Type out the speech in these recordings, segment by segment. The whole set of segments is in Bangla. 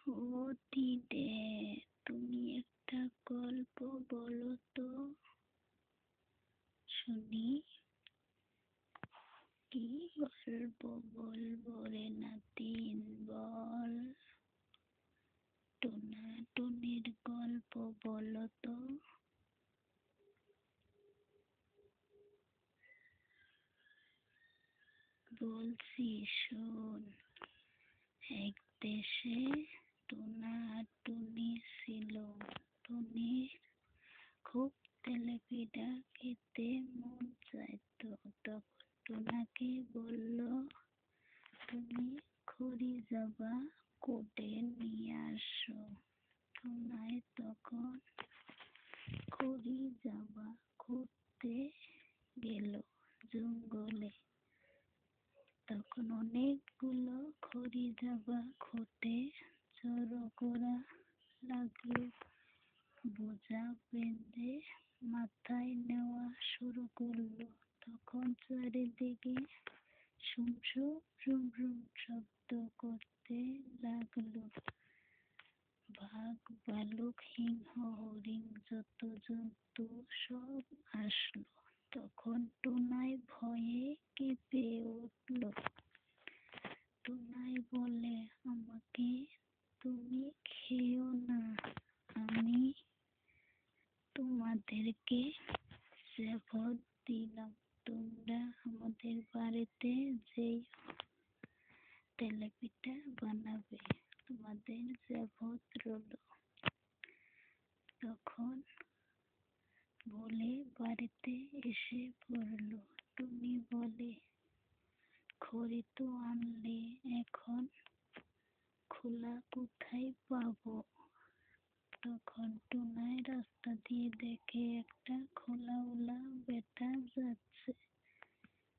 ও দিদে, তুমি একটা গল্প বলো তো শুনি। কি গল্প বলবো রে নাতিন, বল। টোনা টুনির গল্প বলো তো। বলছি শোন। এক দেশে টোনা আর টুনি ছিল। টুনির খুব তেলেপিঠা খেতে মন চাইতো। তখন টোনাকে বলল, তুমি খড়ি জবা কুটে নিয়ে আসো। টোনায় তখন খড়ি জবা খুঁড়তে গেল জঙ্গলে। তখন অনেকগুলো খড়ি জবা খুঁটে জড়ো করা লাগলো। বোঝা বেঁধে মাথায় নেওয়া শুরু করলো। তখন চারিদিকে শুম শুম শুম শুম শব্দ করতে লাগলো। বাঘ, ভালুক, সিংহ, হরিণ যত জন্তু সব আসলো। তখন টোনাই ভয়ে কেঁপে উঠল। টোনাই বলে, আমাকে তুমি খেও না। আমি তোমাদেরকে শপথ দিলাম, তোমরা আমাদের বাড়িতে যেই তেলেপিঠা বানাবে। তোমাদের শপথ রইল। তখন বলে বাড়িতে এসে পড়ল। টুনি বলে, খড়ি তো আনলে, এখন খোলা কোথায় পাবো? তখন টুনাই রাস্তা দিয়ে দেখে একটা খোলাওয়ালা বেটা যাচ্ছে।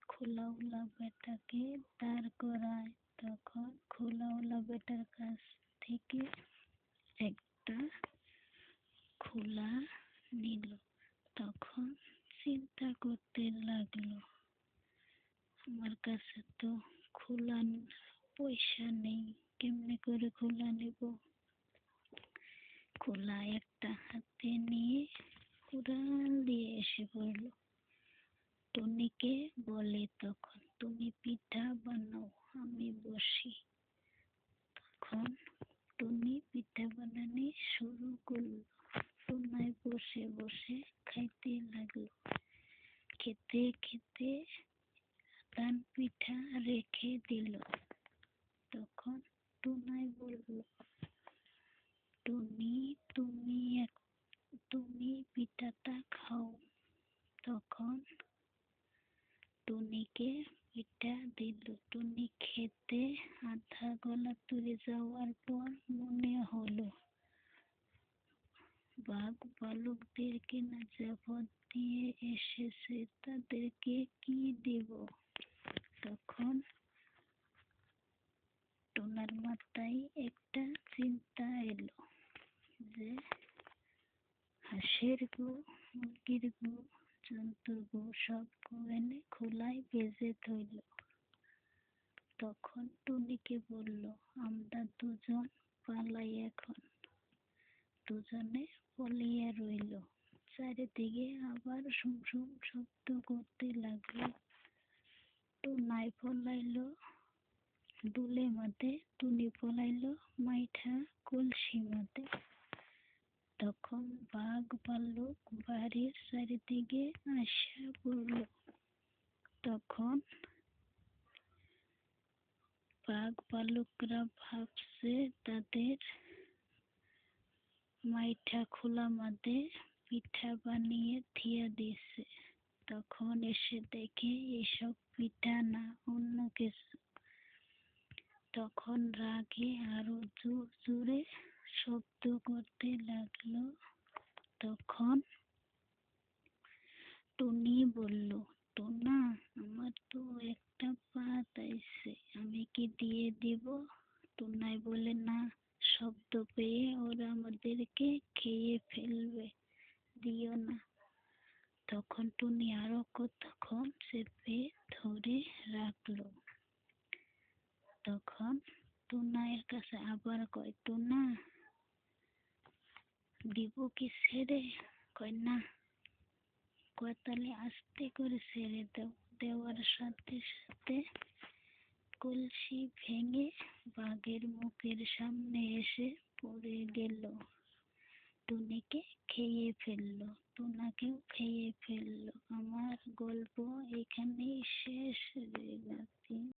খোলাওয়ালা বেটাকে দাঁড় করায়। তখন খোলাওয়ালা বেটার কাছ থেকে একটা খোলা নিল। তখন চিন্তা করতে লাগলো, আমার কাছে তো খোলা পয়সা নেই, কেমনে করে খোলা নিব। খোলা একটা হাতে নিয়ে কুড়াল দিয়ে এসে পড়ল। টুনিকে বলে, তখন তুমি পিঠা বানাও, আমি বসি। তখন টুনি পিঠা বানানি শুরু করলো। টুনাই বসে বসে খাইতে লাগলো। খেতে খেতে ধান পিঠা রেখে দিল। তখন টুনাই বলল, টুনি, তুমি পিঠাটা খাও। তখন টুনিকে পিঠা দিল। টুনি খেতে আধা গলা তুলে যাওয়ার পর মনে হলো, বাঘ ভালুকদেরকে না শপথ দিয়ে এসেছে, তাদেরকে কি দেব। তখন টোনার মাথায় একটা চিন্তা এলো যে হাঁসের গু, মুরগির গু, জন্তুর গু সব গু এনে খোলায় ভেজে ধরল। তখন টুনিকে বলল, আমরা দুজন পালাই এখন। দুজনে পলিয়ে রইল। চারিদিকে আবার শুম শুম শব্দ করতে লাগলো। টুনাই পলাইল দুলে মাঠে, টুনি পলাইল মাইঠা কলসি মাঠে। তখন বাঘ ভাল্লুক বাড়ির চারিদিকে আসা পড়ল। তখন বাঘ ভাল্লুকরা ভাবছে তাদের মাইঠা খোলা মাঠে পিঠা বানিয়ে থিয়া দিছে। তখন এসে দেখে এসব পিঠা না, অন্য কিছু। তখন রাগে আরো জোর জোরে শব্দ করতে লাগলো। তখন টুনি বলল, টোনা, আমার তো একটা পাত আইছে, আমি কি দিয়ে দিব? টোনাই বলে, না, শব্দ পেয়ে ওরা আমাদেরকে খেয়ে ফেলবে, দিও না। তখন টুনি আরো কতক্ষণ চেপে ধরে রাখলো। তখন টুনাইয়ের কাছে আবার কয়, টুনা দিব কি ছেড়ে? কয় না। কয় তাহলে আস্তে করে ছেড়ে দাও। দেওয়ার সাথে সাথে কলসি ভেঙে বাঘের মুখের সামনে এসে পড়ে গেল। টুনিকে খেয়ে ফেললো, টুনাকেও খেয়ে ফেললো। আমার গল্প এখানেই শেষ রে নাতি।